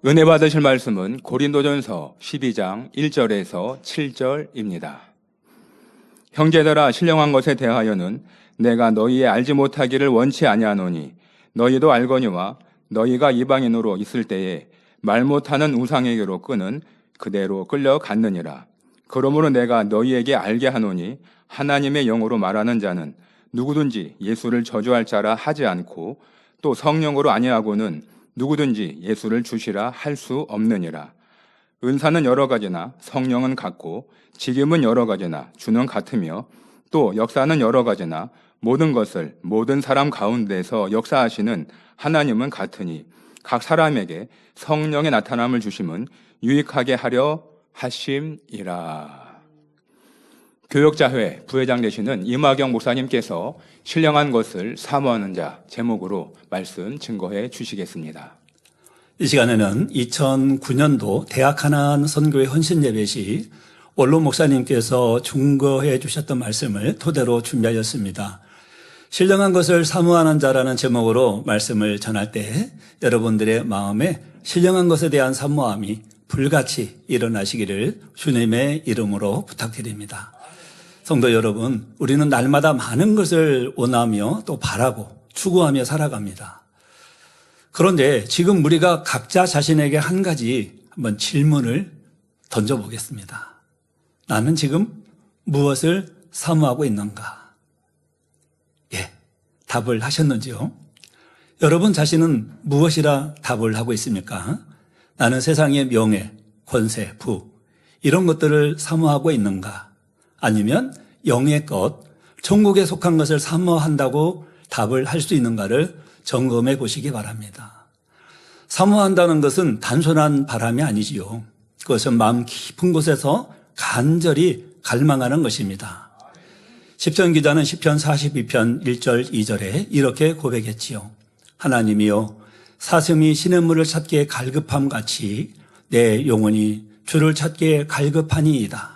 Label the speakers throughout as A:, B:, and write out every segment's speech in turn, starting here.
A: 은혜 받으실 말씀은 고린도전서 12장 1절에서 7절입니다. 형제들아, 신령한 것에 대하여는 내가 너희의 알지 못하기를 원치 아니하노니 너희도 알거니와 너희가 이방인으로 있을 때에 말 못하는 우상에게로 끄는 그대로 끌려갔느니라. 그러므로 내가 너희에게 알게 하노니 하나님의 영으로 말하는 자는 누구든지 예수를 저주할 자라 하지 않고 또 성령으로 아니하고는 누구든지 예수를 주시라 할 수 없느니라. 은사는 여러 가지나 성령은 같고 직임은 여러 가지나 주는 같으며 또 역사는 여러 가지나 모든 것을 모든 사람 가운데서 역사하시는 하나님은 같으니 각 사람에게 성령의 나타남을 주심은 유익하게 하려 하심이라. 교역자회 부회장 되시는 임화경 목사님께서 신령한 것을 사모하는 자 제목으로 말씀 증거해 주시겠습니다.
B: 이 시간에는 2009년도 대학 하나안 선교회 헌신 예배 시 원로 목사님께서 증거해 주셨던 말씀을 토대로 준비하였습니다. 신령한 것을 사모하는 자라는 제목으로 말씀을 전할 때 여러분들의 마음에 신령한 것에 대한 사모함이 불같이 일어나시기를 주님의 이름으로 부탁드립니다. 성도 여러분, 우리는 날마다 많은 것을 원하며 또 바라고 추구하며 살아갑니다. 그런데 지금 우리가 각자 자신에게 한 가지 한번 질문을 던져보겠습니다. 나는 지금 무엇을 사모하고 있는가? 예, 답을 하셨는지요? 여러분 자신은 무엇이라 답을 하고 있습니까? 나는 세상의 명예, 권세, 부 이런 것들을 사모하고 있는가? 아니면 영의 것, 천국에 속한 것을 사모한다고 답을 할 수 있는가를 점검해 보시기 바랍니다. 사모한다는 것은 단순한 바람이 아니지요. 그것은 마음 깊은 곳에서 간절히 갈망하는 것입니다. 시편 기자는 시편 42편 1절 2절에 이렇게 고백했지요. 하나님이여, 사슴이 시냇물을 찾기에 갈급함 같이 내 영혼이 주를 찾기에 갈급하니이다.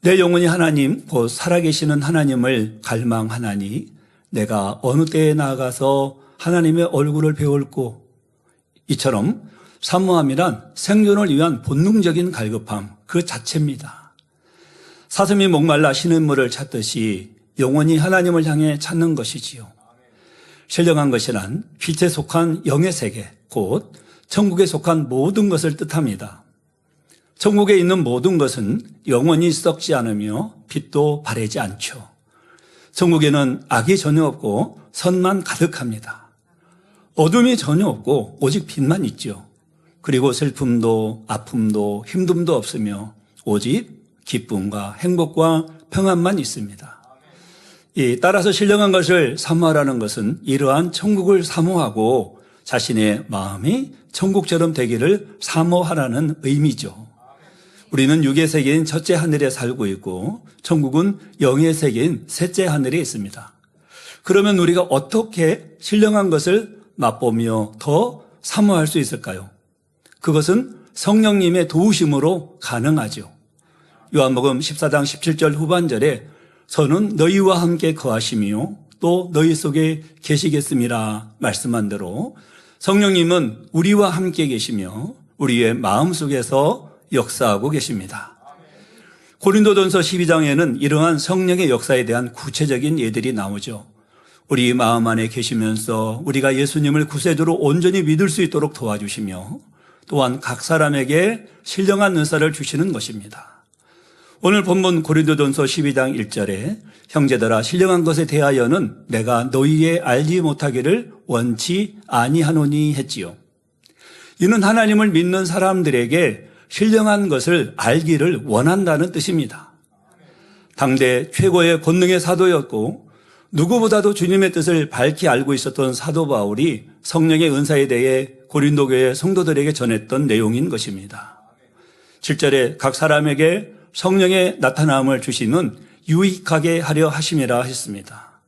B: 내 영혼이 하나님 곧 살아계시는 하나님을 갈망하나니 내가 어느 때에 나아가서 하나님의 얼굴을 배울고. 이처럼 사모함이란 생존을 위한 본능적인 갈급함 그 자체입니다. 사슴이 목말라 시냇물을 찾듯이 영혼이 하나님을 향해 찾는 것이지요. 신령한 것이란 빛에 속한 영의 세계 곧 천국에 속한 모든 것을 뜻합니다. 천국에 있는 모든 것은 영원히 썩지 않으며 빛도 바래지 않죠. 천국에는 악이 전혀 없고 선만 가득합니다. 어둠이 전혀 없고 오직 빛만 있죠. 그리고 슬픔도 아픔도 힘듦도 없으며 오직 기쁨과 행복과 평안만 있습니다. 따라서 신령한 것을 사모하라는 것은 이러한 천국을 사모하고 자신의 마음이 천국처럼 되기를 사모하라는 의미죠. 우리는 육의 세계인 첫째 하늘에 살고 있고 천국은 영의 세계인 셋째 하늘에 있습니다. 그러면 우리가 어떻게 신령한 것을 맛보며 더 사모할 수 있을까요? 그것은 성령님의 도우심으로 가능하죠. 요한복음 14장 17절 후반절에 저는 너희와 함께 거하시며 또 너희 속에 계시겠음이라 말씀한 대로 성령님은 우리와 함께 계시며 우리의 마음속에서 역사하고 계십니다. 고린도전서 12장에는 이러한 성령의 역사에 대한 구체적인 예들이 나오죠. 우리 마음 안에 계시면서 우리가 예수님을 구세주로 온전히 믿을 수 있도록 도와주시며 또한 각 사람에게 신령한 은사를 주시는 것입니다. 오늘 본문 고린도전서 12장 1절에 형제들아, 신령한 것에 대하여는 내가 너희의 알지 못하기를 원치 아니하노니 했지요. 이는 하나님을 믿는 사람들에게 신령한 것을 알기를 원한다는 뜻입니다. 당대 최고의 권능의 사도였고 누구보다도 주님의 뜻을 밝히 알고 있었던 사도 바울이 성령의 은사에 대해 고린도 교회 성도들에게 전했던 내용인 것입니다. 7절에 각 사람에게 성령의 나타남을 주시는 유익하게 하려 하심이라 했습니다.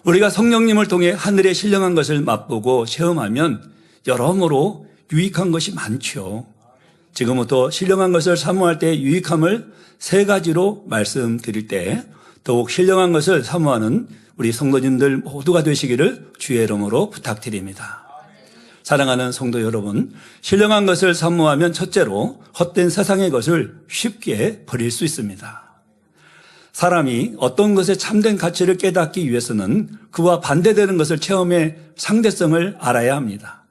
B: 우리가 성령님을 통해 하늘의 신령한 것을 맛보고 체험하면 여러모로 유익한 것이 많죠. 지금부터 신령한 것을 사모할 때 유익함을 세 가지로 말씀드릴 때 더욱 신령한 것을 사모하는 우리 성도님들 모두가 되시기를 주의 이름으로 부탁드립니다. 사랑하는 성도 여러분, 신령한 것을 사모하면 첫째로 헛된 세상의 것을 쉽게 버릴 수 있습니다. 사람이 어떤 것의 참된 가치를 깨닫기 위해서는 그와 반대되는 것을 체험해 상대성을 알아야 합니다.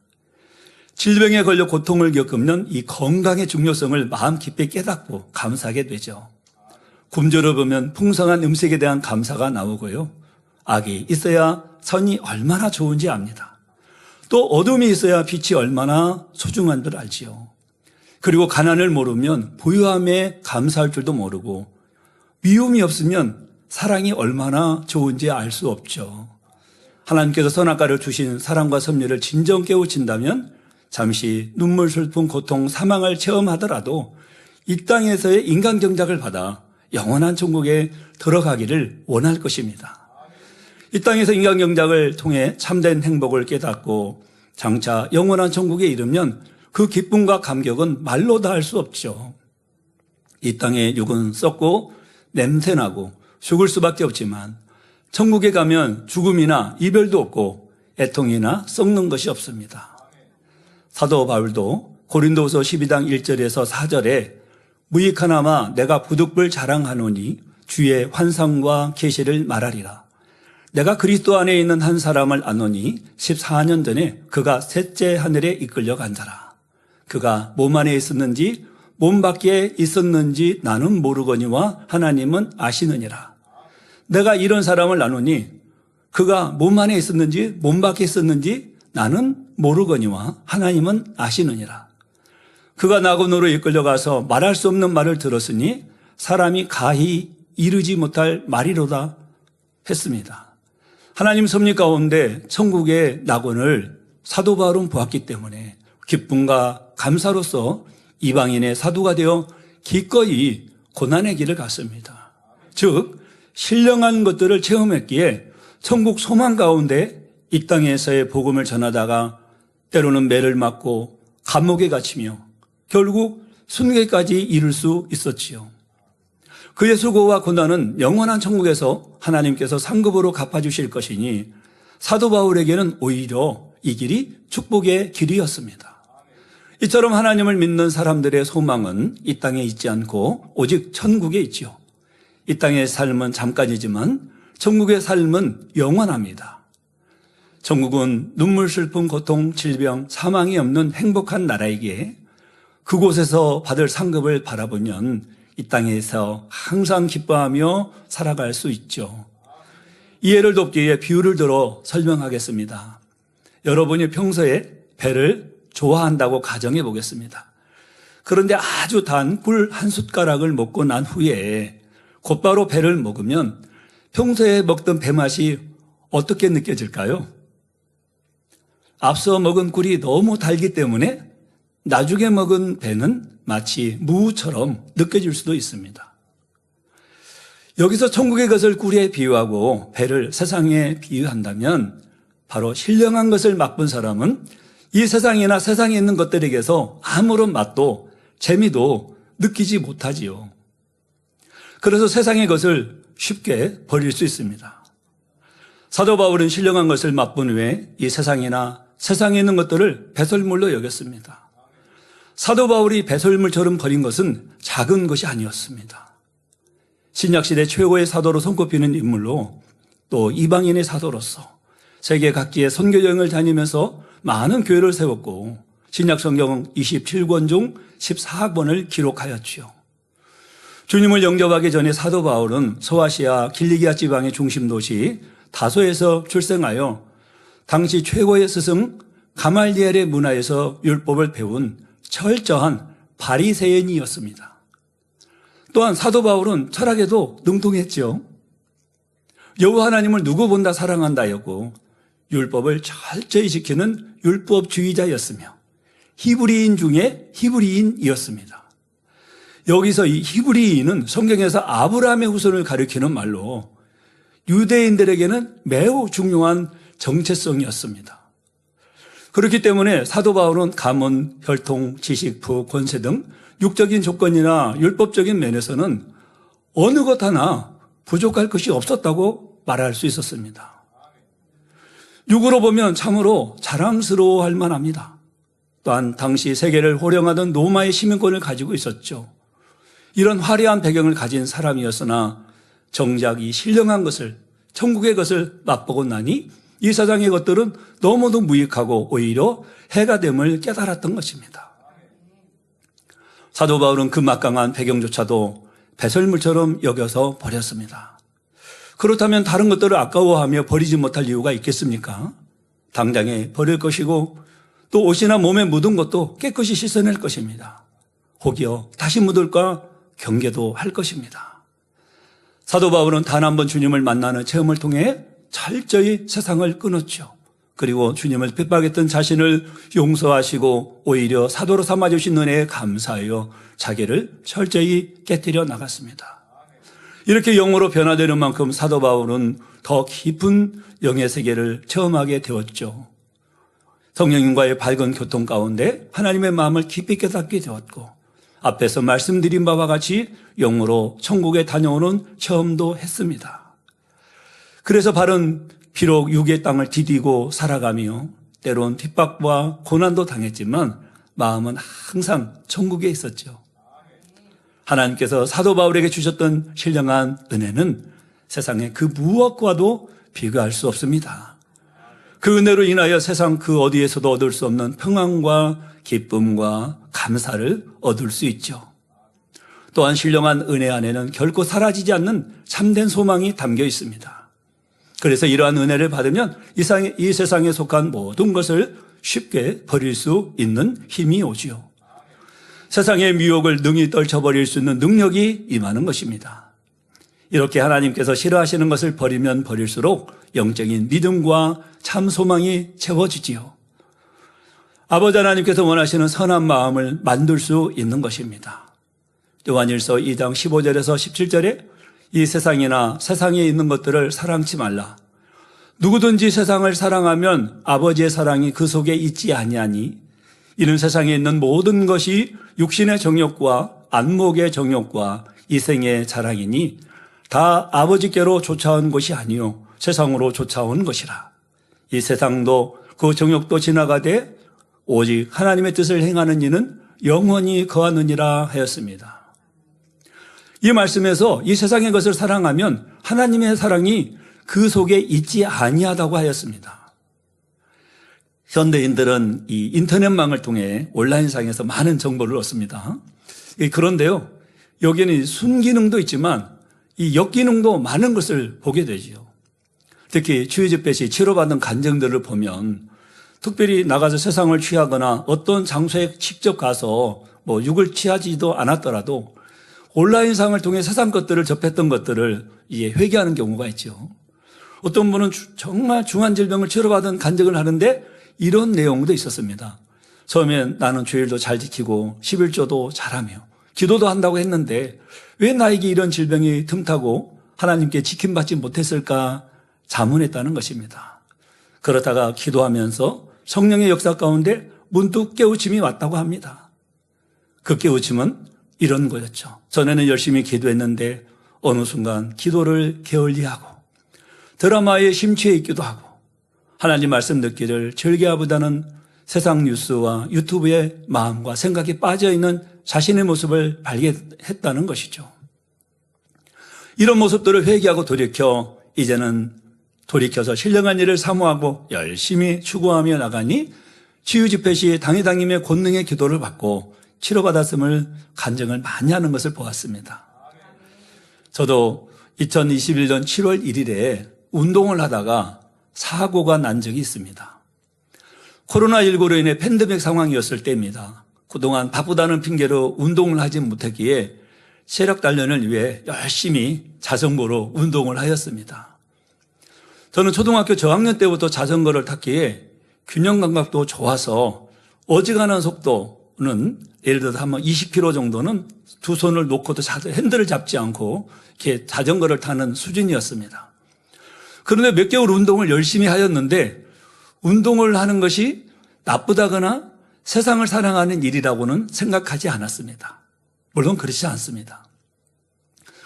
B: 질병에 걸려 고통을 겪으면 이 건강의 중요성을 마음 깊이 깨닫고 감사하게 되죠. 굶주려 보면 풍성한 음식에 대한 감사가 나오고요. 악이 있어야 선이 얼마나 좋은지 압니다. 또 어둠이 있어야 빛이 얼마나 소중한 줄 알지요. 그리고 가난을 모르면 부유함에 감사할 줄도 모르고 미움이 없으면 사랑이 얼마나 좋은지 알 수 없죠. 하나님께서 선악과를 주신 사랑과 섭리를 진정 깨우친다면 잠시 눈물, 슬픔, 고통, 사망을 체험하더라도 이 땅에서의 인간 경작을 받아 영원한 천국에 들어가기를 원할 것입니다. 이 땅에서 인간 경작을 통해 참된 행복을 깨닫고 장차 영원한 천국에 이르면 그 기쁨과 감격은 말로 다 할 수 없죠. 이 땅의 육은 썩고 냄새나고 죽을 수밖에 없지만 천국에 가면 죽음이나 이별도 없고 애통이나 썩는 것이 없습니다. 사도 바울도 고린도서 12장 1절에서 4절에 무익하나마 내가 부득불 자랑하노니 주의 환상과 계시를 말하리라. 내가 그리스도 안에 있는 한 사람을 아노니 14년 전에 그가 셋째 하늘에 이끌려 간다라. 그가 몸 안에 있었는지 몸 밖에 있었는지 나는 모르거니와 하나님은 아시느니라. 내가 이런 사람을 아노니 그가 몸 안에 있었는지 몸 밖에 있었는지 나는 모르거니와 하나님은 아시느니라. 그가 낙원으로 이끌려가서 말할 수 없는 말을 들었으니 사람이 가히 이르지 못할 말이로다 했습니다. 하나님 섭리 가운데 천국의 낙원을 사도 바울은 보았기 때문에 기쁨과 감사로서 이방인의 사도가 되어 기꺼이 고난의 길을 갔습니다. 즉 신령한 것들을 체험했기에 천국 소망 가운데 이 땅에서의 복음을 전하다가 때로는 매를 맞고 감옥에 갇히며 결국 순교까지 이룰 수 있었지요. 그의 수고와 고난은 영원한 천국에서 하나님께서 상급으로 갚아주실 것이니 사도 바울에게는 오히려 이 길이 축복의 길이었습니다. 이처럼 하나님을 믿는 사람들의 소망은 이 땅에 있지 않고 오직 천국에 있지요. 이 땅의 삶은 잠깐이지만 천국의 삶은 영원합니다. 천국은 눈물, 슬픔, 고통, 질병, 사망이 없는 행복한 나라이기에 그곳에서 받을 상급을 바라보면 이 땅에서 항상 기뻐하며 살아갈 수 있죠. 이해를 돕기 위해 비유를 들어 설명하겠습니다. 여러분이 평소에 배를 좋아한다고 가정해 보겠습니다. 그런데 아주 단 꿀 한 숟가락을 먹고 난 후에 곧바로 배를 먹으면 평소에 먹던 배 맛이 어떻게 느껴질까요? 앞서 먹은 꿀이 너무 달기 때문에 나중에 먹은 배는 마치 무처럼 느껴질 수도 있습니다. 여기서 천국의 것을 꿀에 비유하고 배를 세상에 비유한다면 바로 신령한 것을 맛본 사람은 이 세상이나 세상에 있는 것들에게서 아무런 맛도 재미도 느끼지 못하지요. 그래서 세상의 것을 쉽게 버릴 수 있습니다. 사도 바울은 신령한 것을 맛본 후에 이 세상이나 세상에 있는 것들을 배설물로 여겼습니다. 사도 바울이 배설물처럼 버린 것은 작은 것이 아니었습니다. 신약시대 최고의 사도로 손꼽히는 인물로 또 이방인의 사도로서 세계 각지의 선교여행을 다니면서 많은 교회를 세웠고 신약성경 27권 중 14권을 기록하였지요. 주님을 영접하기 전에 사도 바울은 소아시아 길리기아 지방의 중심 도시 다소에서 출생하여 당시 최고의 스승 가말리엘의 문화에서 율법을 배운 철저한 바리새인이었습니다. 또한 사도 바울은 철학에도 능통했죠. 여호와 하나님을 누구 본다 사랑한다였고 율법을 철저히 지키는 율법주의자였으며 히브리인 중에 히브리인이었습니다. 여기서 이 히브리인은 성경에서 아브라함의 후손을 가리키는 말로 유대인들에게는 매우 중요한 정체성이었습니다. 그렇기 때문에 사도 바울은 가문, 혈통, 지식, 부, 권세 등 육적인 조건이나 율법적인 면에서는 어느 것 하나 부족할 것이 없었다고 말할 수 있었습니다. 육으로 보면 참으로 자랑스러워할 만합니다. 또한 당시 세계를 호령하던 로마의 시민권을 가지고 있었죠. 이런 화려한 배경을 가진 사람이었으나 정작 이 신령한 것을, 천국의 것을 맛보고 나니 이 세상의 것들은 너무도 무익하고 오히려 해가 됨을 깨달았던 것입니다. 사도 바울은 그 막강한 배경조차도 배설물처럼 여겨서 버렸습니다. 그렇다면 다른 것들을 아까워하며 버리지 못할 이유가 있겠습니까? 당장에 버릴 것이고 또 옷이나 몸에 묻은 것도 깨끗이 씻어낼 것입니다. 혹여 다시 묻을까 경계도 할 것입니다. 사도 바울은 단 한 번 주님을 만나는 체험을 통해 철저히 세상을 끊었죠. 그리고 주님을 핍박했던 자신을 용서하시고 오히려 사도로 삼아주신 은혜에 감사하여 자기를 철저히 깨뜨려 나갔습니다. 이렇게 영으로 변화되는 만큼 사도 바울은 더 깊은 영의 세계를 체험하게 되었죠. 성령님과의 밝은 교통 가운데 하나님의 마음을 깊이 깨닫게 되었고 앞에서 말씀드린 바와 같이 영으로 천국에 다녀오는 체험도 했습니다. 그래서 바울은 비록 육의 땅을 디디고 살아가며 때론 핍박과 고난도 당했지만 마음은 항상 천국에 있었죠. 하나님께서 사도 바울에게 주셨던 신령한 은혜는 세상의 그 무엇과도 비교할 수 없습니다. 그 은혜로 인하여 세상 그 어디에서도 얻을 수 없는 평안과 기쁨과 감사를 얻을 수 있죠. 또한 신령한 은혜 안에는 결코 사라지지 않는 참된 소망이 담겨 있습니다. 그래서 이러한 은혜를 받으면 이 세상에 속한 모든 것을 쉽게 버릴 수 있는 힘이 오지요. 세상의 미혹을 능히 떨쳐버릴 수 있는 능력이 임하는 것입니다. 이렇게 하나님께서 싫어하시는 것을 버리면 버릴수록 영적인 믿음과 참 소망이 채워지지요. 아버지 하나님께서 원하시는 선한 마음을 만들 수 있는 것입니다. 요한일서 2장 15절에서 17절에 이 세상이나 세상에 있는 것들을 사랑치 말라. 누구든지 세상을 사랑하면 아버지의 사랑이 그 속에 있지 아니하니 이는 세상에 있는 모든 것이 육신의 정욕과 안목의 정욕과 이생의 자랑이니 다 아버지께로 쫓아온 것이 아니요 세상으로 쫓아온 것이라. 이 세상도 그 정욕도 지나가되 오직 하나님의 뜻을 행하는 이는 영원히 거하느니라 하였습니다. 이 말씀에서 이 세상의 것을 사랑하면 하나님의 사랑이 그 속에 있지 아니하다고 하였습니다. 현대인들은 이 인터넷망을 통해 온라인상에서 많은 정보를 얻습니다. 그런데요, 여기는 순기능도 있지만 이 역기능도 많은 것을 보게 되지요. 특히 주의집회 시 치료받는 간증들을 보면 특별히 나가서 세상을 취하거나 어떤 장소에 직접 가서 육을 취하지도 않았더라도 온라인상을 통해 세상 것들을 접했던 것들을 이제 회개하는 경우가 있죠. 어떤 분은 정말 중한 질병을 치료받은 간증을 하는데 이런 내용도 있었습니다. 처음엔 나는 주일도 잘 지키고 11조도 잘하며 기도도 한다고 했는데 왜 나에게 이런 질병이 틈타고 하나님께 지킴받지 못했을까 자문했다는 것입니다. 그러다가 기도하면서 성령의 역사 가운데 문득 깨우침이 왔다고 합니다. 그 깨우침은 이런 거였죠. 전에는 열심히 기도했는데 어느 순간 기도를 게을리하고 드라마에 심취해 있기도 하고 하나님 말씀 듣기를 즐겨보다는 세상 뉴스와 유튜브의 마음과 생각이 빠져있는 자신의 모습을 발견했다는 것이죠. 이런 모습들을 회개하고 돌이켜서 신령한 일을 사모하고 열심히 추구하며 나가니 치유집회 시 당회장님의 권능의 기도를 받고 치료받았음을 간증을 많이 하는 것을 보았습니다. 저도 2021년 7월 1일에 운동을 하다가 사고가 난 적이 있습니다. 코로나19로 인해 팬데믹 상황이었을 때입니다. 그동안 바쁘다는 핑계로 운동을 하지 못했기에 체력 단련을 위해 열심히 자전거로 운동을 하였습니다. 저는 초등학교 저학년 때부터 자전거를 탔기에 균형 감각도 좋아서 어지간한 속도는 예를 들어서 한번 20km 정도는 두 손을 놓고도 핸들을 잡지 않고 이렇게 자전거를 타는 수준이었습니다. 그런데 몇 개월 운동을 열심히 하였는데 운동을 하는 것이 나쁘다거나 세상을 사랑하는 일이라고는 생각하지 않았습니다. 물론 그렇지 않습니다.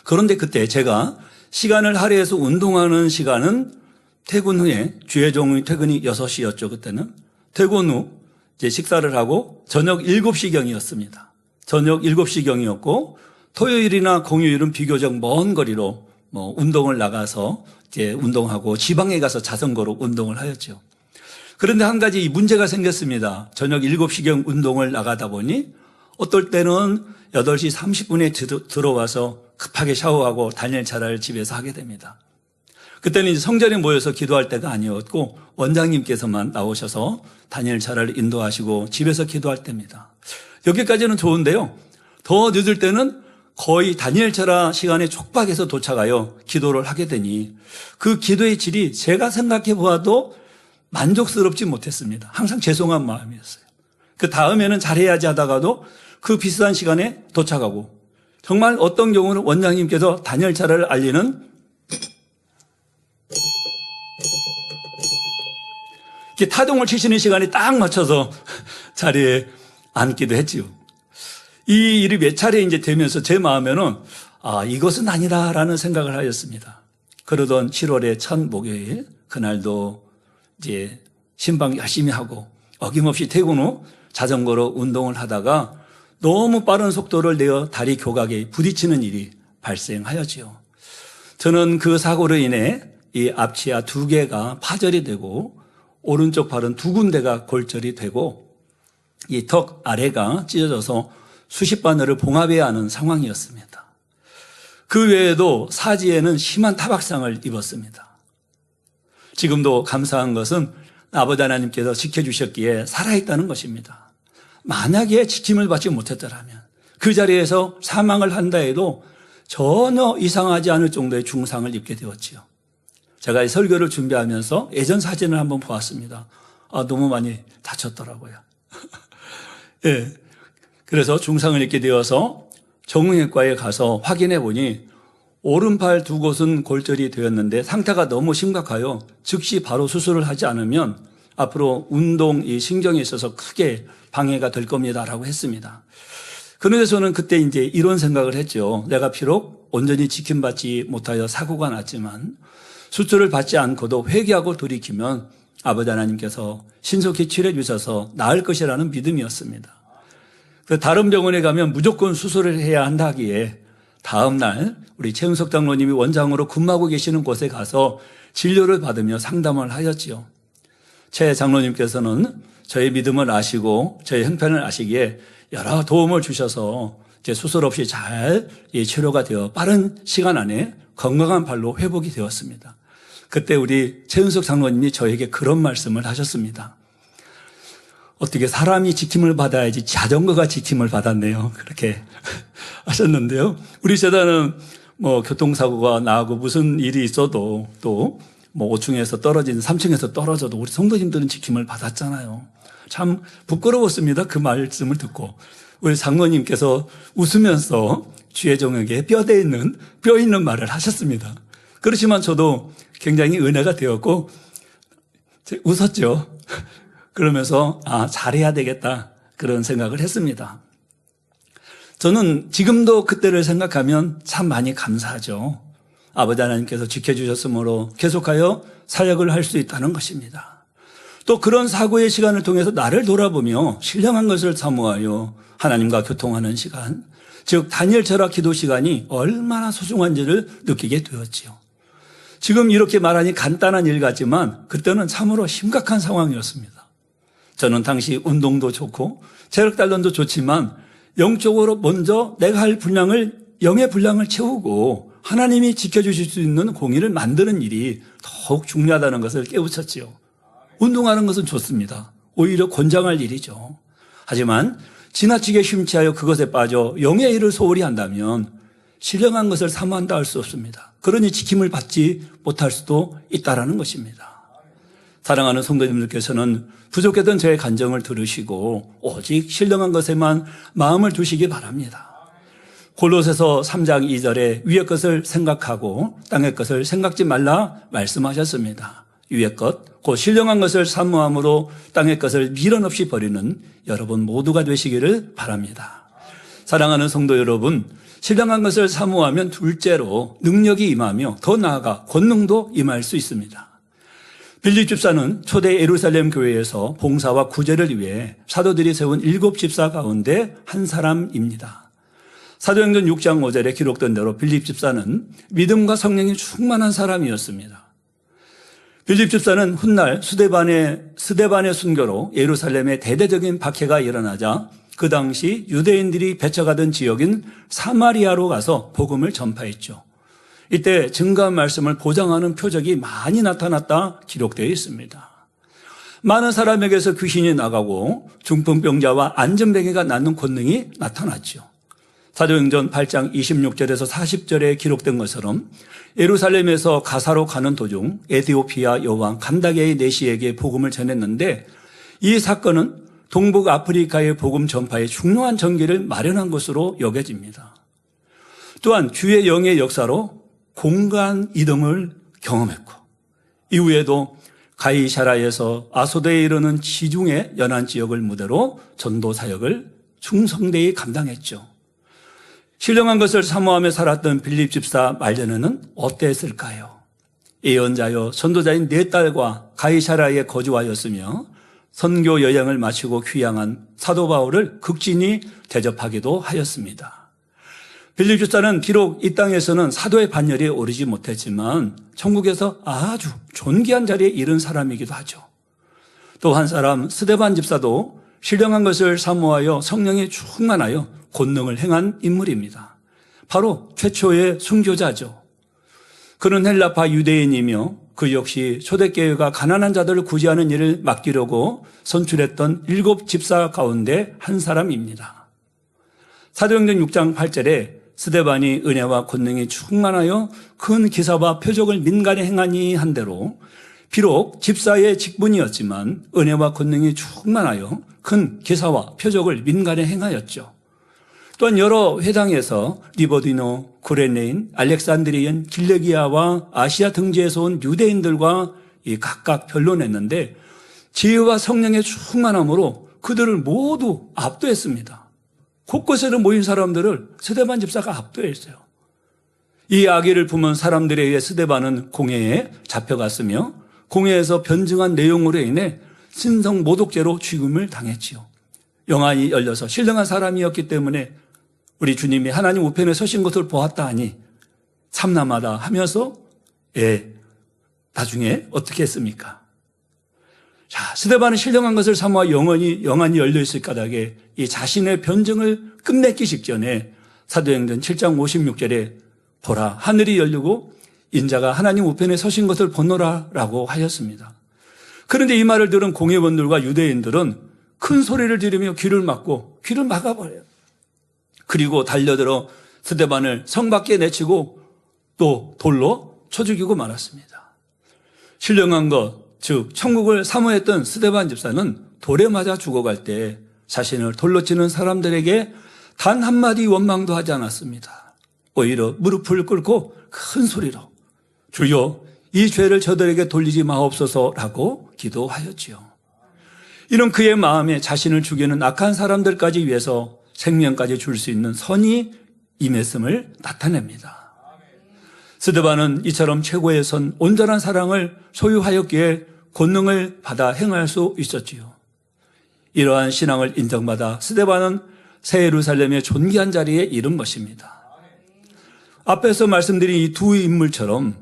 B: 그런데 그때 제가 시간을 할애해서 운동하는 시간은 퇴근 후에 주의 종의 퇴근이 6시였죠. 그때는 퇴근 후 이제 식사를 하고 저녁 7시경이었습니다. 저녁 7시경이었고 토요일이나 공휴일은 비교적 먼 거리로 운동을 나가서 이제 운동하고 지방에 가서 자전거로 운동을 하였죠. 그런데 한 가지 문제가 생겼습니다. 저녁 7시경 운동을 나가다 보니 어떨 때는 8시 30분에 들어와서 급하게 샤워하고 다니엘 차라를 집에서 하게 됩니다. 그때는 이제 성전에 모여서 기도할 때가 아니었고 원장님께서만 나오셔서 다니엘 차라를 인도하시고 집에서 기도할 때입니다. 여기까지는 좋은데요. 더 늦을 때는 거의 다니엘 차라 시간에 촉박해서 도착하여 기도를 하게 되니 그 기도의 질이 제가 생각해 보아도 만족스럽지 못했습니다. 항상 죄송한 마음이었어요. 그 다음에는 잘해야지 하다가도 그 비슷한 시간에 도착하고 정말 어떤 경우는 원장님께서 다니엘 차라를 알리는 이렇게 타동을 치시는 시간에 딱 맞춰서 자리에 앉기도 했지요. 이 일이 몇 차례 이제 되면서 제 마음에는 이것은 아니다라는 생각을 하였습니다. 그러던 7월의 첫 목요일 그날도 이제 신방 열심히 하고 어김없이 퇴근 후 자전거로 운동을 하다가 너무 빠른 속도를 내어 다리 교각에 부딪히는 일이 발생하였지요. 저는 그 사고로 인해 이 앞치아 2개가 파절이 되고 오른쪽 팔은 2군데가 골절이 되고 이 턱 아래가 찢어져서 수십 바늘을 봉합해야 하는 상황이었습니다. 그 외에도 사지에는 심한 타박상을 입었습니다. 지금도 감사한 것은 아버지 하나님께서 지켜주셨기에 살아있다는 것입니다. 만약에 지킴을 받지 못했더라면 그 자리에서 사망을 한다 해도 전혀 이상하지 않을 정도의 중상을 입게 되었지요. 제가 이 설교를 준비하면서 예전 사진을 한번 보았습니다. 너무 많이 다쳤더라고요. 예. 그래서 중상을 입게 되어서 정형외과에 가서 확인해 보니 오른팔 2곳은 골절이 되었는데 상태가 너무 심각하여 즉시 바로 수술을 하지 않으면 앞으로 운동 이 신경에 있어서 크게 방해가 될 겁니다라고 했습니다. 그런데 저는 그때 이제 이런 생각을 했죠. 내가 비록 온전히 지킴받지 못하여 사고가 났지만 수술을 받지 않고도 회개하고 돌이키면 아버지 하나님께서 신속히 치료해 주셔서 나을 것이라는 믿음이었습니다. 다른 병원에 가면 무조건 수술을 해야 한다기에 다음 날 우리 최은석 장로님이 원장으로 근무하고 계시는 곳에 가서 진료를 받으며 상담을 하였지요. 최 장로님께서는 저의 믿음을 아시고 저의 형편을 아시기에 여러 도움을 주셔서 이제 수술 없이 잘 치료가 되어 빠른 시간 안에 건강한 발로 회복이 되었습니다. 그때 우리 최은석 장로님이 저에게 그런 말씀을 하셨습니다. 어떻게 사람이 지킴을 받아야지 자전거가 지킴을 받았네요. 그렇게 하셨는데요. 우리 재단은 교통사고가 나고 무슨 일이 있어도 또 5층에서 떨어진 3층에서 떨어져도 우리 성도님들은 지킴을 받았잖아요. 참 부끄러웠습니다. 그 말씀을 듣고. 우리 장로님께서 웃으면서 주혜종에게 뼈 있는 말을 하셨습니다. 그렇지만 저도 굉장히 은혜가 되었고 웃었죠. 그러면서 잘해야 되겠다 그런 생각을 했습니다. 저는 지금도 그때를 생각하면 참 많이 감사하죠. 아버지 하나님께서 지켜주셨으므로 계속하여 사역을 할 수 있다는 것입니다. 또 그런 사고의 시간을 통해서 나를 돌아보며 신령한 것을 사모하여 하나님과 교통하는 시간, 즉 다니엘 철학 기도 시간이 얼마나 소중한지를 느끼게 되었지요. 지금 이렇게 말하니 간단한 일 같지만 그때는 참으로 심각한 상황이었습니다. 저는 당시 운동도 좋고 체력 단련도 좋지만 영적으로 먼저 내가 할 분량을 영의 분량을 채우고 하나님이 지켜주실 수 있는 공의를 만드는 일이 더욱 중요하다는 것을 깨우쳤지요. 운동하는 것은 좋습니다. 오히려 권장할 일이죠. 하지만 지나치게 심취하여 그것에 빠져 영의 일을 소홀히 한다면 신령한 것을 사모한다 할 수 없습니다. 그러니 지킴을 받지 못할 수도 있다라는 것입니다. 사랑하는 성도님들께서는 부족했던 저의 간정을 들으시고 오직 신령한 것에만 마음을 두시기 바랍니다. 골로새서 3장 2절에 위의 것을 생각하고 땅의 것을 생각지 말라 말씀하셨습니다. 위의 것, 곧 신령한 것을 사모함으로 땅의 것을 미련 없이 버리는 여러분 모두가 되시기를 바랍니다. 사랑하는 성도 여러분, 신령한 것을 사모하면 둘째로 능력이 임하며 더 나아가 권능도 임할 수 있습니다. 빌립 집사는 초대 예루살렘 교회에서 봉사와 구제를 위해 사도들이 세운 7집사 가운데 한 사람입니다. 사도행전 6장 5절에 기록된 대로 빌립 집사는 믿음과 성령이 충만한 사람이었습니다. 빌립 집사는 훗날 스데반의 순교로 예루살렘에 대대적인 박해가 일어나자 그 당시 유대인들이 배쳐가던 지역인 사마리아로 가서 복음을 전파했죠. 이때 증거한 말씀을 보장하는 표적이 많이 나타났다 기록되어 있습니다. 많은 사람에게서 귀신이 나가고 중풍병자와 안전뱅이가 낫는 권능이 나타났죠. 사도행전 8장 26절에서 40절에 기록된 것처럼 예루살렘에서 가사로 가는 도중 에티오피아 여왕 간다게의 내시에게 복음을 전했는데 이 사건은 동북 아프리카의 복음 전파에 중요한 전기를 마련한 것으로 여겨집니다. 또한 주의 영의 역사로 공간 이동을 경험했고 이후에도 가이사라에서 아소도에 이르는 지중해 연안 지역을 무대로 전도 사역을 충성되이 감당했죠. 신령한 것을 사모하며 살았던 빌립 집사 말년에는 어땠을까요? 예언자요 전도자인 4딸과 가이사라에 거주하였으며 선교 여행을 마치고 귀향한 사도 바울을 극진히 대접하기도 하였습니다. 빌립 집사는 비록 이 땅에서는 사도의 반열에 오르지 못했지만 천국에서 아주 존귀한 자리에 이른 사람이기도 하죠. 또 한 사람 스데반 집사도 신령한 것을 사모하여 성령에 충만하여 권능을 행한 인물입니다. 바로 최초의 순교자죠. 그는 헬라파 유대인이며 그 역시 초대교회가 가난한 자들을 구제하는 일을 맡기려고 선출했던 7집사 가운데 한 사람입니다. 사도행전 6장 8절에 스데반이 은혜와 권능이 충만하여 큰 기사와 표적을 민간에 행하니 한 대로 비록 집사의 직분이었지만 은혜와 권능이 충만하여 큰 기사와 표적을 민간에 행하였죠. 또한 여러 회당에서 리버디노, 구레네인, 알렉산드리엔, 길레기아와 아시아 등지에서 온 유대인들과 각각 변론했는데 지혜와 성령의 충만함으로 그들을 모두 압도했습니다. 곳곳에서 모인 사람들을 스데반 집사가 압도했어요. 이 아기를 품은 사람들에 의해 스데반은 공회에 잡혀갔으며 공회에서 변증한 내용으로 인해 신성 모독죄로 죽임을 당했지요. 영안이 열려서 신령한 사람이었기 때문에 우리 주님이 하나님 우편에 서신 것을 보았다 하니 참남하다 하면서 나중에 어떻게 했습니까? 자, 스데반은 신령한 것을 사모하 영안이 열려있을 까닭에 이 자신의 변증을 끝맺기 직전에 사도행전 7장 56절에 보라 하늘이 열리고 인자가 하나님 우편에 서신 것을 보노라라고 하였습니다. 그런데 이 말을 들은 공회원들과 유대인들은 큰 소리를 지르며 귀를 막아버려요. 그리고 달려들어 스데반을 성 밖에 내치고 또 돌로 쳐 죽이고 말았습니다. 신령한 것, 즉 천국을 사모했던 스데반 집사는 돌에 맞아 죽어갈 때 자신을 돌로 치는 사람들에게 단 한마디 원망도 하지 않았습니다. 오히려 무릎을 꿇고 큰 소리로 주여 이 죄를 저들에게 돌리지 마옵소서라고 기도하였지요. 이런 그의 마음에 자신을 죽이는 악한 사람들까지 위해서 생명까지 줄 수 있는 선이 임했음을 나타냅니다. 스데반은 이처럼 최고의 선, 온전한 사랑을 소유하였기에 권능을 받아 행할 수 있었지요. 이러한 신앙을 인정받아 스데반은 새 예루살렘의 존귀한 자리에 이른 것입니다. 앞에서 말씀드린 이 두 인물처럼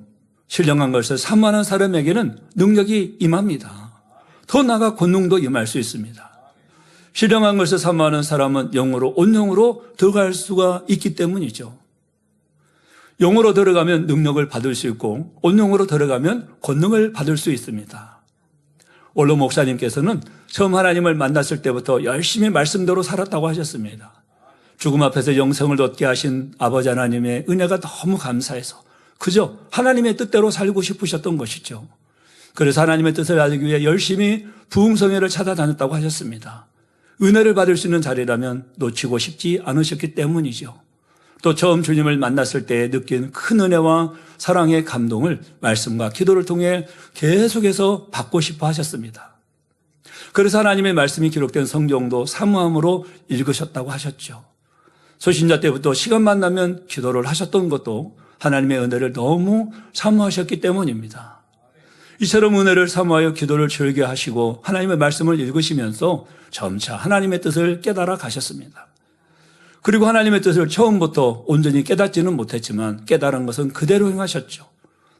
B: 신령한 것을 사모하는 사람에게는 능력이 임합니다. 더 나아가 권능도 임할 수 있습니다. 신령한 것을 사모하는 사람은 영으로 온영으로 들어갈 수가 있기 때문이죠. 영으로 들어가면 능력을 받을 수 있고 온영으로 들어가면 권능을 받을 수 있습니다. 원로 목사님께서는 처음 하나님을 만났을 때부터 열심히 말씀대로 살았다고 하셨습니다. 죽음 앞에서 영생을 얻게 하신 아버지 하나님의 은혜가 너무 감사해서 그저 하나님의 뜻대로 살고 싶으셨던 것이죠. 그래서 하나님의 뜻을 알기 위해 열심히 부흥성회를 찾아다녔다고 하셨습니다. 은혜를 받을 수 있는 자리라면 놓치고 싶지 않으셨기 때문이죠. 또 처음 주님을 만났을 때 느낀 큰 은혜와 사랑의 감동을 말씀과 기도를 통해 계속해서 받고 싶어 하셨습니다. 그래서 하나님의 말씀이 기록된 성경도 사모함으로 읽으셨다고 하셨죠. 소신자 때부터 시간만 나면 기도를 하셨던 것도 하나님의 은혜를 너무 사모하셨기 때문입니다. 이처럼 은혜를 사모하여 기도를 즐겨 하시고 하나님의 말씀을 읽으시면서 점차 하나님의 뜻을 깨달아 가셨습니다. 그리고 하나님의 뜻을 처음부터 온전히 깨닫지는 못했지만 깨달은 것은 그대로 행하셨죠.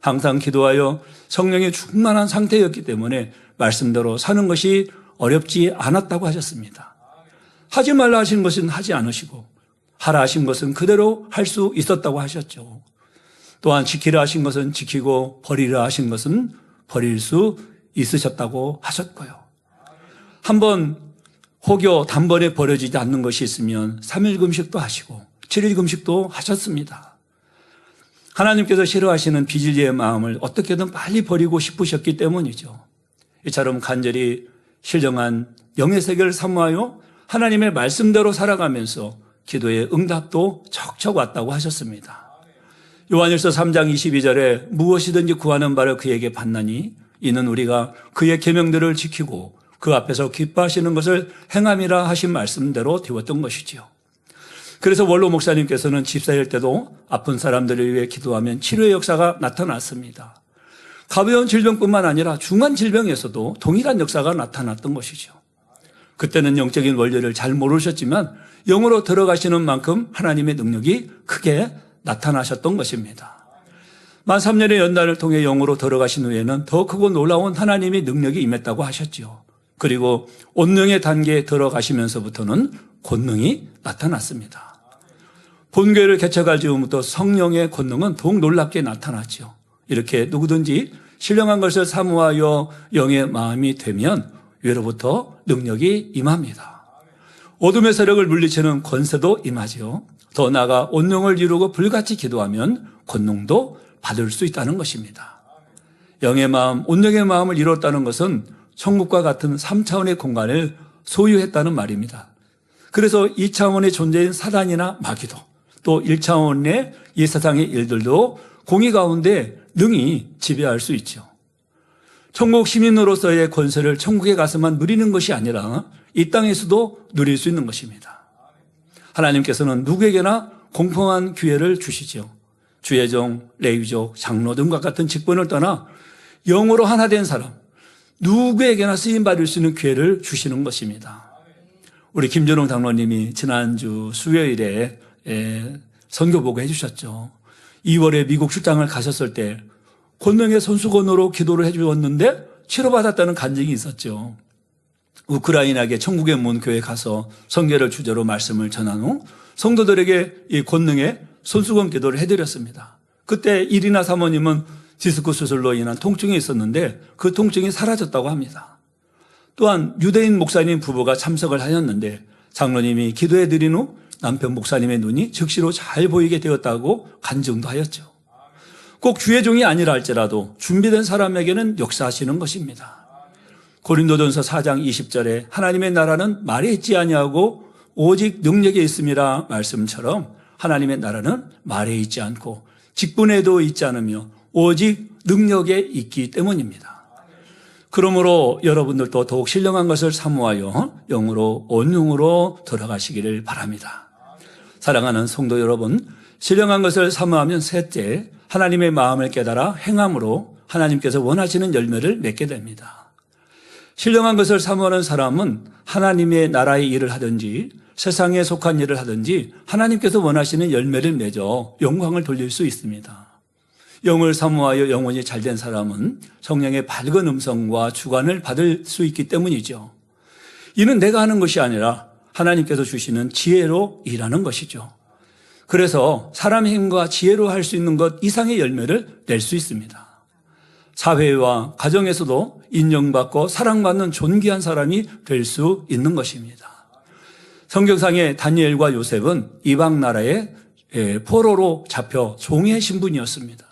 B: 항상 기도하여 성령이 충만한 상태였기 때문에 말씀대로 사는 것이 어렵지 않았다고 하셨습니다. 하지 말라 하신 것은 하지 않으시고 하라 하신 것은 그대로 할 수 있었다고 하셨죠. 또한 지키라 하신 것은 지키고 버리라 하신 것은 버릴 수 있으셨다고 하셨고요. 한번 혹여 단번에 버려지지 않는 것이 있으면 3일 금식도 하시고 7일 금식도 하셨습니다. 하나님께서 싫어하시는 비질리의 마음을 어떻게든 빨리 버리고 싶으셨기 때문이죠. 이처럼 간절히 신령한 영의 세계를 사모하여 하나님의 말씀대로 살아가면서 기도의 응답도 척척 왔다고 하셨습니다. 요한일서 3장 22절에 무엇이든지 구하는 바를 그에게 받나니 이는 우리가 그의 계명들을 지키고 그 앞에서 기뻐하시는 것을 행함이라 하신 말씀대로 되었던 것이지요. 그래서 원로 목사님께서는 집사일 때도 아픈 사람들을 위해 기도하면 치료의 역사가 나타났습니다. 가벼운 질병뿐만 아니라 중한 질병에서도 동일한 역사가 나타났던 것이죠. 그때는 영적인 원리를 잘 모르셨지만 영으로 들어가시는 만큼 하나님의 능력이 크게 나타나셨던 것입니다. 만 3년의 연단을 통해 영으로 들어가신 후에는 더 크고 놀라운 하나님의 능력이 임했다고 하셨죠. 그리고 온능의 단계에 들어가시면서부터는 권능이 나타났습니다. 본교회를 개척할 즈음부터 성령의 권능은 더욱 놀랍게 나타났죠. 이렇게 누구든지 신령한 것을 사모하여 영의 마음이 되면 위로부터 능력이 임합니다. 어둠의 세력을 물리치는 권세도 임하지요. 더 나아가 온능을 이루고 불같이 기도하면 권능도 받을 수 있다는 것입니다. 영의 마음, 온능의 마음을 이뤘다는 것은 천국과 같은 3차원의 공간을 소유했다는 말입니다. 그래서 2차원의 존재인 사단이나 마귀도 또 1차원의 이 세상의 일들도 공의 가운데 능히 지배할 수 있죠. 천국 시민으로서의 권세를 천국에 가서만 누리는 것이 아니라 이 땅에서도 누릴 수 있는 것입니다. 하나님께서는 누구에게나 공평한 기회를 주시죠. 주의종, 레위족, 장로 등과 같은 직분을 떠나 영으로 하나 된 사람, 누구에게나 쓰임받을 수 있는 기회를 주시는 것입니다. 우리 김준홍 장로님이 지난주 수요일에 선교보고 해주셨죠. 2월에 미국 출장을 가셨을 때 권능의 손수건으로 기도를 해주었는데 치료받았다는 간증이 있었죠. 우크라이나계 천국의 문 교회에 가서 선교를 주제로 말씀을 전한 후 성도들에게 이 권능의 손수건 기도를 해드렸습니다. 그때 이리나 사모님은 디스크 수술로 인한 통증이 있었는데 그 통증이 사라졌다고 합니다. 또한 유대인 목사님 부부가 참석을 하였는데 장로님이 기도해드린 후 남편 목사님의 눈이 즉시로 잘 보이게 되었다고 간증도 하였죠. 꼭 주의 종이 아니라 할지라도 준비된 사람에게는 역사하시는 것입니다. 고린도전서 4장 20절에 하나님의 나라는 말에 있지 아니하고 오직 능력에 있음이라 말씀처럼 하나님의 나라는 말에 있지 않고 직분에도 있지 않으며 오직 능력에 있기 때문입니다. 그러므로 여러분들도 더욱 신령한 것을 사모하여 영으로 온영으로 돌아가시기를 바랍니다. 사랑하는 성도 여러분, 신령한 것을 사모하면 셋째, 하나님의 마음을 깨달아 행함으로 하나님께서 원하시는 열매를 맺게 됩니다. 신령한 것을 사모하는 사람은 하나님의 나라의 일을 하든지 세상에 속한 일을 하든지 하나님께서 원하시는 열매를 맺어 영광을 돌릴 수 있습니다. 영을 사모하여 영혼이 잘된 사람은 성령의 밝은 음성과 주관을 받을 수 있기 때문이죠. 이는 내가 하는 것이 아니라 하나님께서 주시는 지혜로 일하는 것이죠. 그래서 사람의 힘과 지혜로 할 수 있는 것 이상의 열매를 낼 수 있습니다. 사회와 가정에서도 인정받고 사랑받는 존귀한 사람이 될 수 있는 것입니다. 성경상의 다니엘과 요셉은 이방 나라의 포로로 잡혀 종의 신분이었습니다.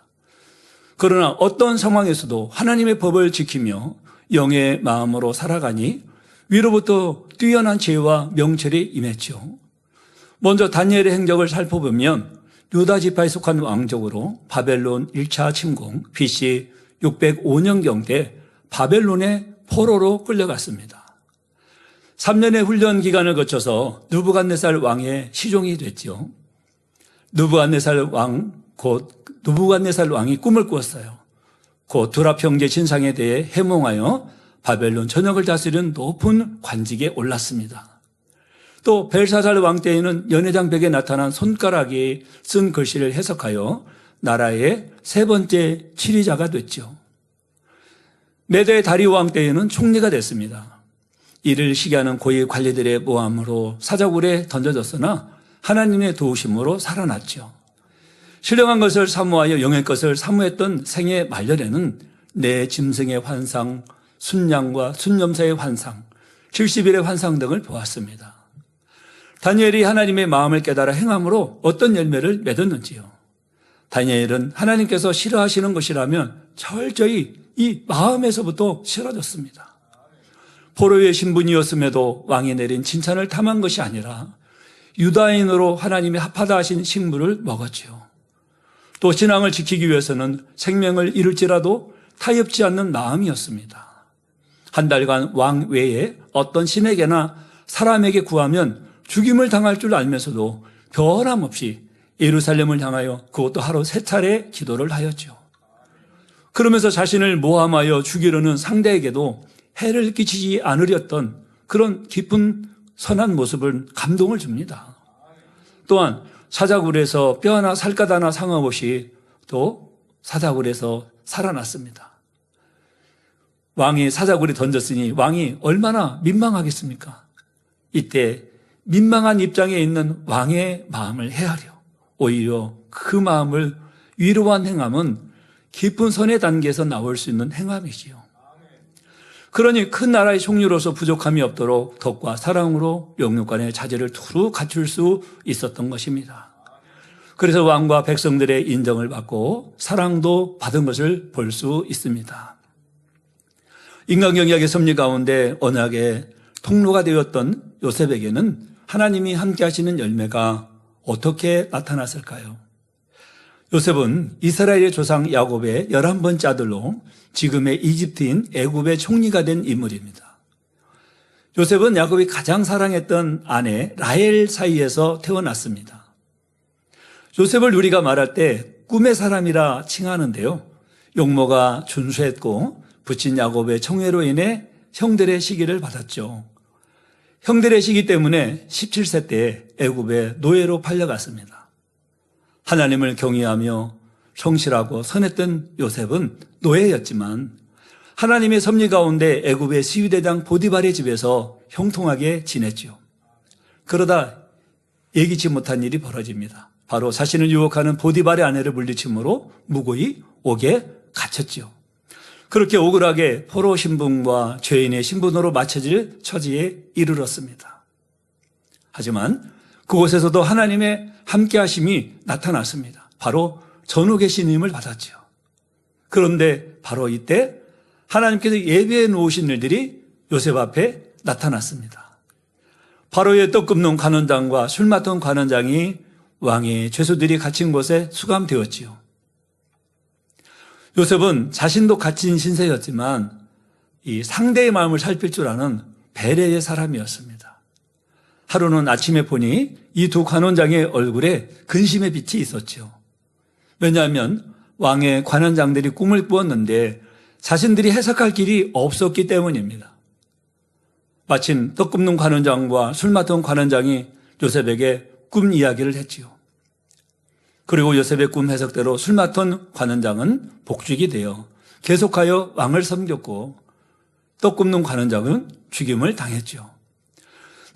B: 그러나 어떤 상황에서도 하나님의 법을 지키며 영의 마음으로 살아가니 위로부터 뛰어난 지혜와 명철이 임했죠. 먼저 다니엘의 행적을 살펴보면 유다 지파에 속한 왕족으로 바벨론 1차 침공 BC 605년경 바벨론의 포로로 끌려갔습니다. 3년의 훈련 기간을 거쳐서 느부갓네살 왕의 시종이 됐죠. 느부갓네살 왕이 꿈을 꾸었어요. 곧 두랍 형제 진상에 대해 해몽하여 바벨론 전역을 다스리는 높은 관직에 올랐습니다. 또 벨사살 왕 때에는 연회장 벽에 나타난 손가락이 쓴 글씨를 해석하여 나라의 세 번째 지리자가 됐죠. 메대 다리오 왕 때에는 총리가 됐습니다. 이를 시기하는 고위 관리들의 모함으로 사자굴에 던져졌으나 하나님의 도우심으로 살아났죠. 신령한 것을 사모하여 영의 것을 사모했던 생애 말년에는 내 짐승의 환상, 순양과 순념사의 환상, 70일의 환상 등을 보았습니다. 다니엘이 하나님의 마음을 깨달아 행함으로 어떤 열매를 맺었는지요. 다니엘은 하나님께서 싫어하시는 것이라면 철저히 이 마음에서부터 싫어졌습니다. 포로의 신분이었음에도 왕이 내린 칭찬을 탐한 것이 아니라 유다인으로 하나님이 합하다 하신 식물을 먹었지요. 또 신앙을 지키기 위해서는 생명을 잃을지라도 타협지 않는 마음이었습니다. 한 달간 왕 외에 어떤 신에게나 사람에게 구하면 죽임을 당할 줄 알면서도 변함없이 예루살렘을 향하여 그것도 하루 3차례 기도를 하였죠. 그러면서 자신을 모함하여 죽이려는 상대에게도 해를 끼치지 않으렸던 그런 깊은 선한 모습을 감동을 줍니다. 또한 사자굴에서 뼈 하나 살갗 하나 상함없이 또 사자굴에서 살아났습니다. 왕이 사자굴에 던졌으니 왕이 얼마나 민망하겠습니까? 이때 민망한 입장에 있는 왕의 마음을 헤아려 오히려 그 마음을 위로한 행함은 깊은 선의 단계에서 나올 수 있는 행함이지요. 그러니 큰 나라의 총리로서 부족함이 없도록 덕과 사랑으로 영육간의 자제를 두루 갖출 수 있었던 것입니다. 그래서 왕과 백성들의 인정을 받고 사랑도 받은 것을 볼 수 있습니다. 인간경영의 섭리 가운데 언약의 통로가 되었던 요셉에게는 하나님이 함께 하시는 열매가 어떻게 나타났을까요? 요셉은 이스라엘의 조상 야곱의 11번째 아들로 지금의 이집트인 애굽의 총리가 된 인물입니다. 요셉은 야곱이 가장 사랑했던 아내 라헬 사이에서 태어났습니다. 요셉을 우리가 말할 때 꿈의 사람이라 칭하는데요. 용모가 준수했고 부친 야곱의 청회로 인해 형들의 시기를 받았죠. 형들의 시기 때문에 17세 때 애굽의 노예로 팔려갔습니다. 하나님을 경외하며 성실하고 선했던 요셉은 노예였지만 하나님의 섭리 가운데 애굽의 시위대장 보디발의 집에서 형통하게 지냈죠. 그러다 예기치 못한 일이 벌어집니다. 바로 자신을 유혹하는 보디발의 아내를 물리침으로 무고히 옥에 갇혔죠. 그렇게 억울하게 포로 신분과 죄인의 신분으로 맞춰질 처지에 이르렀습니다. 하지만 그곳에서도 하나님의 함께하심이 나타났습니다. 바로 전옥의 신임을 받았죠. 그런데 바로 이때 하나님께서 예비해 놓으신 일들이 요셉 앞에 나타났습니다. 바로의 떡 굽는 관원장과 술 맡던 관원장이 왕의 죄수들이 갇힌 곳에 수감되었지요. 요셉은 자신도 갇힌 신세였지만 이 상대의 마음을 살필 줄 아는 배려의 사람이었습니다. 하루는 아침에 보니 이 두 관원장의 얼굴에 근심의 빛이 있었죠. 왜냐하면 왕의 관원장들이 꿈을 꾸었는데 자신들이 해석할 길이 없었기 때문입니다. 마침 떡 굽는 관원장과 술 맡은 관원장이 요셉에게 꿈 이야기를 했지요. 그리고 요셉의 꿈 해석대로 술 맡은 관원장은 복직이 되어 계속하여 왕을 섬겼고 떡 굽는 관원장은 죽임을 당했죠.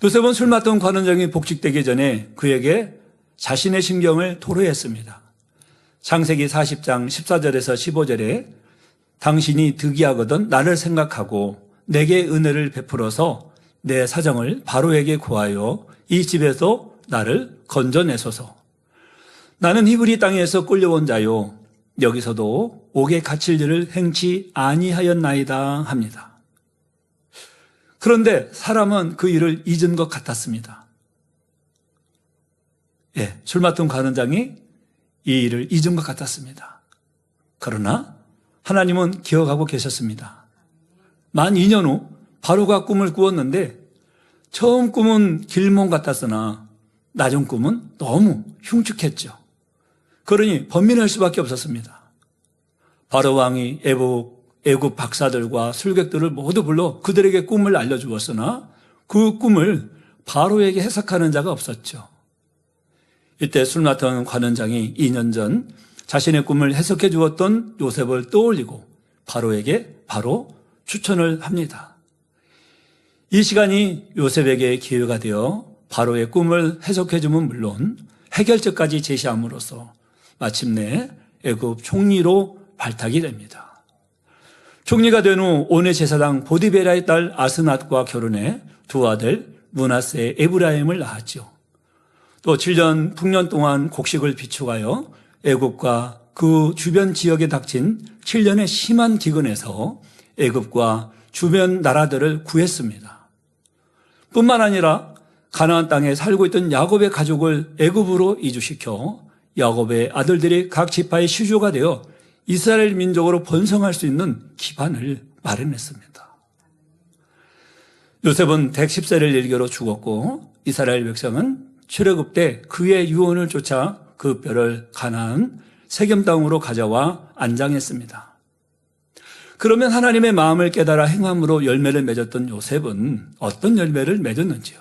B: 요셉은 술 맡은 관원장이 복직되기 전에 그에게 자신의 심경을 토로했습니다. 창세기 40장 14절에서 15절에 당신이 득이하거든 나를 생각하고 내게 은혜를 베풀어서 내 사정을 바로에게 구하여 이 집에서 나를 건져내소서. 나는 히브리 땅에서 끌려온 자요 여기서도 옥에 갇힐 일을 행치 아니하였나이다 합니다. 그런데 사람은 그 일을 잊은 것 같았습니다. 술 맡은 관원장이 이 일을 잊은 것 같았습니다. 그러나 하나님은 기억하고 계셨습니다. 만 2년 후 바로가 꿈을 꾸었는데 처음 꿈은 길몽 같았으나 낮은 꿈은 너무 흉측했죠. 그러니 번민할 수밖에 없었습니다. 바로 왕이 애굽 박사들과 술객들을 모두 불러 그들에게 꿈을 알려주었으나 그 꿈을 바로에게 해석하는 자가 없었죠. 이때 술 맡은 관원장이 2년 전 자신의 꿈을 해석해 주었던 요셉을 떠올리고 바로에게 바로 추천을 합니다. 이 시간이 요셉에게 기회가 되어 바로의 꿈을 해석해 주면 물론 해결책까지 제시함으로써 마침내 애굽 총리로 발탁이 됩니다. 총리가 된 후 온의 제사장 보디베라의 딸 아스낫과 결혼해 두 아들 므낫세, 에브라임을 낳았죠. 또 7년 풍년 동안 곡식을 비축하여 애굽과 그 주변 지역에 닥친 7년의 심한 기근에서 애굽과 주변 나라들을 구했습니다. 뿐만 아니라 가나안 땅에 살고 있던 야곱의 가족을 애굽으로 이주시켜 야곱의 아들들이 각 지파의 시조가 되어 이스라엘 민족으로 번성할 수 있는 기반을 마련했습니다. 요셉은 110세를 일교로 죽었고 이스라엘 백성은 출애굽 때 그의 유언을 쫓아 그 뼈를 가나안 세겜 땅으로 가져와 안장했습니다. 그러면 하나님의 마음을 깨달아 행함으로 열매를 맺었던 요셉은 어떤 열매를 맺었는지요?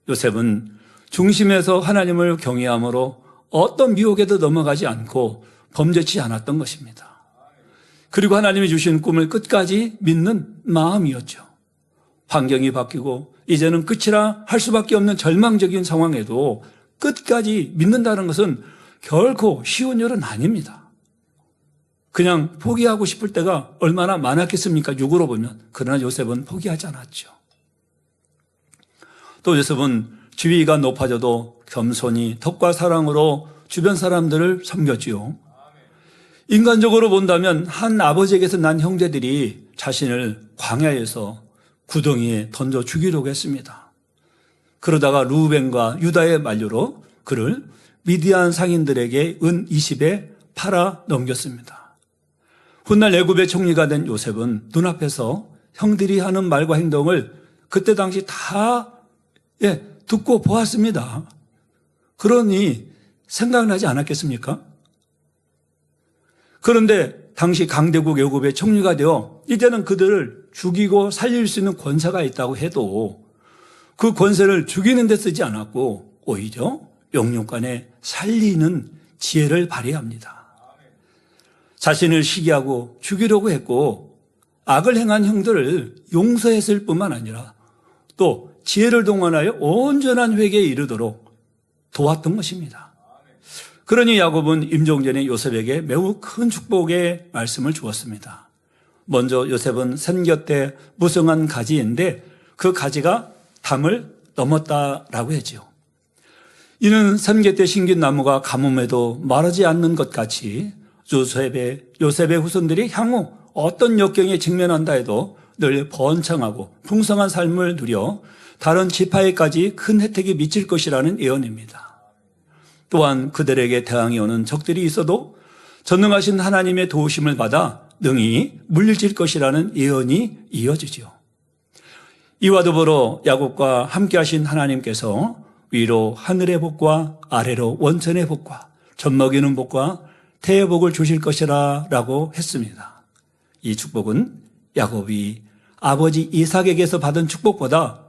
B: 요셉은 중심에서 하나님을 경외함으로 어떤 미혹에도 넘어가지 않고 범죄치 않았던 것입니다. 그리고 하나님이 주신 꿈을 끝까지 믿는 마음이었죠. 환경이 바뀌고 이제는 끝이라 할 수밖에 없는 절망적인 상황에도 끝까지 믿는다는 것은 결코 쉬운 일은 아닙니다. 그냥 포기하고 싶을 때가 얼마나 많았겠습니까? 육으로 보면. 그러나 요셉은 포기하지 않았죠. 또 요셉은 지위가 높아져도 겸손히 덕과 사랑으로 주변 사람들을 섬겼지요. 인간적으로 본다면 한 아버지에게서 난 형제들이 자신을 광야에서 구덩이에 던져 죽이려고 했습니다. 그러다가 루벤과 유다의 만류로 그를 미디안 상인들에게 은 20에 팔아 넘겼습니다. 훗날 애굽의 총리가 된 요셉은 눈앞에서 형들이 하는 말과 행동을 그때 당시 다 듣고 보았습니다. 그러니 생각나지 않았겠습니까? 그런데 당시 강대국 애굽의 총리가 되어 이제는 그들을 죽이고 살릴 수 있는 권세가 있다고 해도 그 권세를 죽이는 데 쓰지 않았고 오히려 영육간에 살리는 지혜를 발휘합니다. 자신을 시기하고 죽이려고 했고 악을 행한 형들을 용서했을 뿐만 아니라 또 지혜를 동원하여 온전한 회개에 이르도록 도왔던 것입니다. 그러니 야곱은 임종전에 요셉에게 매우 큰 축복의 말씀을 주었습니다. 먼저 요셉은 샘 곁에 무성한 가지인데 그 가지가 담을 넘었다라고 했지요. 이는 샘 곁에 심긴 나무가 가뭄에도 마르지 않는 것 같이 요셉의 후손들이 향후 어떤 역경에 직면한다 해도 늘 번창하고 풍성한 삶을 누려 다른 지파에까지 큰 혜택이 미칠 것이라는 예언입니다. 또한 그들에게 대항해 오는 적들이 있어도 전능하신 하나님의 도우심을 받아 능히 물리칠 것이라는 예언이 이어지죠. 이와 더불어 야곱과 함께하신 하나님께서 위로 하늘의 복과 아래로 원천의 복과 젖먹이는 복과 태의 복을 주실 것이라 라고 했습니다. 이 축복은 야곱이 아버지 이삭에게서 받은 축복보다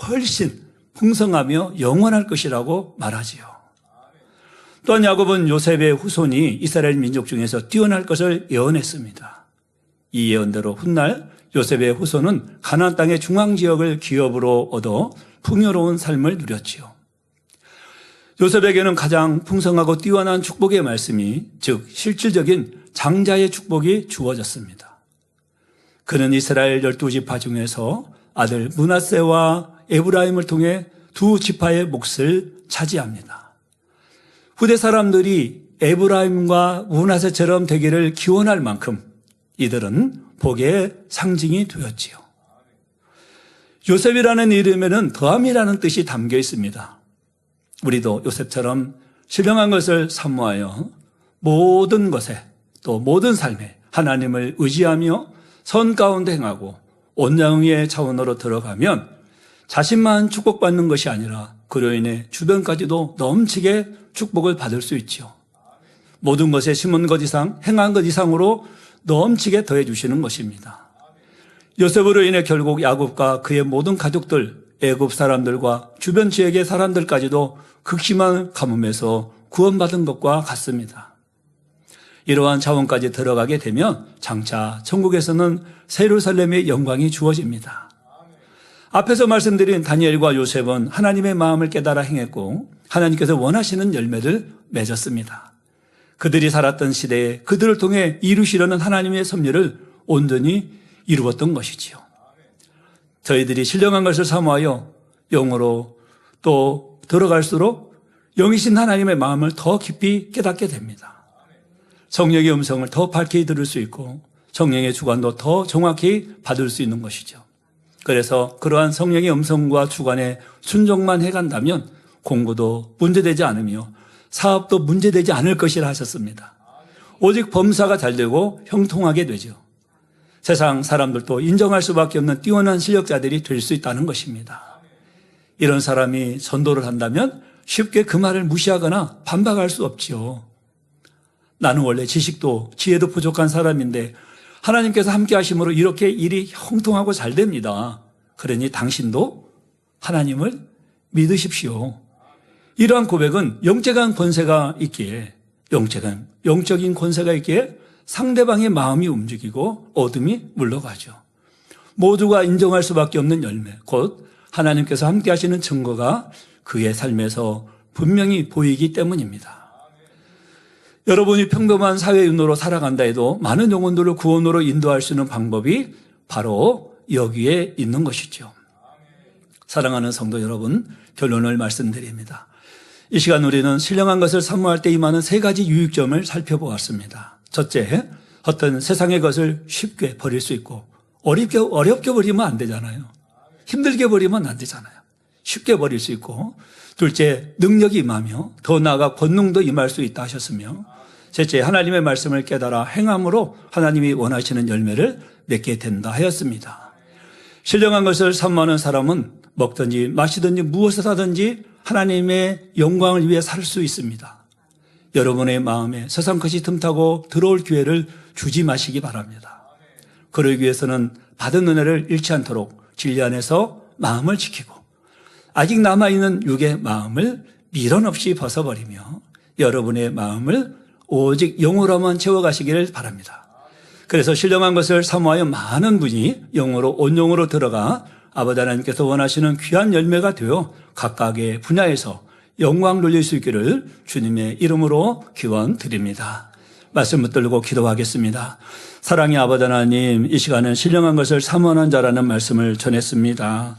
B: 훨씬 풍성하며 영원할 것이라고 말하지요. 또한 야곱은 요셉의 후손이 이스라엘 민족 중에서 뛰어날 것을 예언했습니다. 이 예언대로 훗날 요셉의 후손은 가나안 땅의 중앙 지역을 기업으로 얻어 풍요로운 삶을 누렸지요. 요셉에게는 가장 풍성하고 뛰어난 축복의 말씀이 즉 실질적인 장자의 축복이 주어졌습니다. 그는 이스라엘 12지파 중에서 아들 므낫세와 에브라임을 통해 두 지파의 몫을 차지합니다. 후대 사람들이 에브라임과 므낫세처럼 되기를 기원할 만큼 이들은 복의 상징이 되었지요. 요셉이라는 이름에는 더함이라는 뜻이 담겨 있습니다. 우리도 요셉처럼 신령한 것을 사모하여 모든 것에 또 모든 삶에 하나님을 의지하며 선 가운데 행하고 온양의 차원으로 들어가면 자신만 축복받는 것이 아니라 그로 인해 주변까지도 넘치게 축복을 받을 수 있죠. 모든 것에 심은 것 이상, 행한 것 이상으로 넘치게 더해 주시는 것입니다. 요셉으로 인해 결국 야곱과 그의 모든 가족들, 애굽 사람들과 주변 지역의 사람들까지도 극심한 가뭄에서 구원받은 것과 같습니다. 이러한 자원까지 들어가게 되면 장차 천국에서는 새 예루살렘의 영광이 주어집니다. 앞에서 말씀드린 다니엘과 요셉은 하나님의 마음을 깨달아 행했고 하나님께서 원하시는 열매를 맺었습니다. 그들이 살았던 시대에 그들을 통해 이루시려는 하나님의 섭리를 온전히 이루었던 것이지요. 저희들이 신령한 것을 사모하여 영으로 또 들어갈수록 영이신 하나님의 마음을 더 깊이 깨닫게 됩니다. 성령의 음성을 더 밝게 들을 수 있고 성령의 주관도 더 정확히 받을 수 있는 것이죠. 그래서 그러한 성령의 음성과 주관에 순종만 해간다면 공부도 문제되지 않으며 사업도 문제되지 않을 것이라 하셨습니다. 오직 범사가 잘 되고 형통하게 되죠. 세상 사람들도 인정할 수밖에 없는 뛰어난 실력자들이 될 수 있다는 것입니다. 이런 사람이 전도를 한다면 쉽게 그 말을 무시하거나 반박할 수 없지요. 나는 원래 지식도 지혜도 부족한 사람인데 하나님께서 함께 하심으로 이렇게 일이 형통하고 잘 됩니다. 그러니 당신도 하나님을 믿으십시오. 이러한 고백은 영적인 권세가 있기에 영적인 권세가 있기에 상대방의 마음이 움직이고 어둠이 물러가죠. 모두가 인정할 수밖에 없는 열매, 곧 하나님께서 함께 하시는 증거가 그의 삶에서 분명히 보이기 때문입니다. 여러분이 평범한 사회인으로 살아간다 해도 많은 영혼들을 구원으로 인도할 수 있는 방법이 바로 여기에 있는 것이죠. 사랑하는 성도 여러분, 결론을 말씀드립니다. 이 시간 우리는 신령한 것을 사모할 때 임하는 세 가지 유익점을 살펴보았습니다. 첫째, 어떤 세상의 것을 쉽게 버릴 수 있고 어렵게 버리면 안 되잖아요. 힘들게 버리면 안 되잖아요. 쉽게 버릴 수 있고, 둘째, 능력이 임하며 더 나아가 권능도 임할 수 있다 하셨으며, 셋째, 하나님의 말씀을 깨달아 행함으로 하나님이 원하시는 열매를 맺게 된다 하였습니다. 신령한 것을 사모하는 사람은 먹든지 마시든지 무엇을 하든지 하나님의 영광을 위해 살 수 있습니다. 여러분의 마음에 세상 것이 틈타고 들어올 기회를 주지 마시기 바랍니다. 그러기 위해서는 받은 은혜를 잃지 않도록 진리 안에서 마음을 지키고 아직 남아있는 육의 마음을 미련 없이 벗어버리며 여러분의 마음을 오직 영으로만 채워가시기를 바랍니다. 그래서 신령한 것을 사모하여 많은 분이 영으로 온영으로 들어가 아버지 하나님께서 원하시는 귀한 열매가 되어 각각의 분야에서 영광 돌릴 수 있기를 주님의 이름으로 기원드립니다. 말씀 붙들고 기도하겠습니다. 사랑의 아버지 하나님, 이 시간은 신령한 것을 사모하는 자라는 말씀을 전했습니다.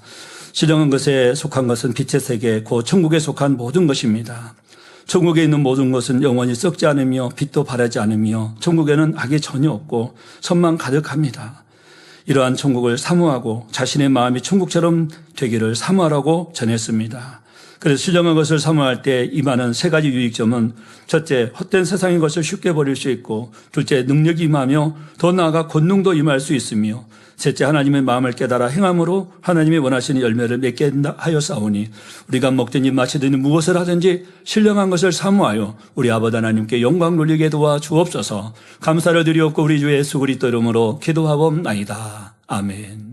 B: 신령한 것에 속한 것은 빛의 세계, 곧 천국에 속한 모든 것입니다. 천국에 있는 모든 것은 영원히 썩지 않으며 빛도 바라지 않으며 천국에는 악이 전혀 없고 선만 가득합니다. 이러한 천국을 사모하고 자신의 마음이 천국처럼 되기를 사모하라고 전했습니다. 그래서 신령한 것을 사모할 때 임하는 세 가지 유익점은 첫째, 헛된 세상의 것을 쉽게 버릴 수 있고, 둘째, 능력이 임하며 더 나아가 권능도 임할 수 있으며, 셋째, 하나님의 마음을 깨달아 행함으로 하나님이 원하시는 열매를 맺게 한다 하였사오니 우리가 먹든지 마시든지 무엇을 하든지 신령한 것을 사모하여 우리 아버지 하나님께 영광 돌리게 도와 주옵소서. 감사를 드리옵고 우리 주 예수 그리스도 이름으로 기도하옵나이다. 아멘.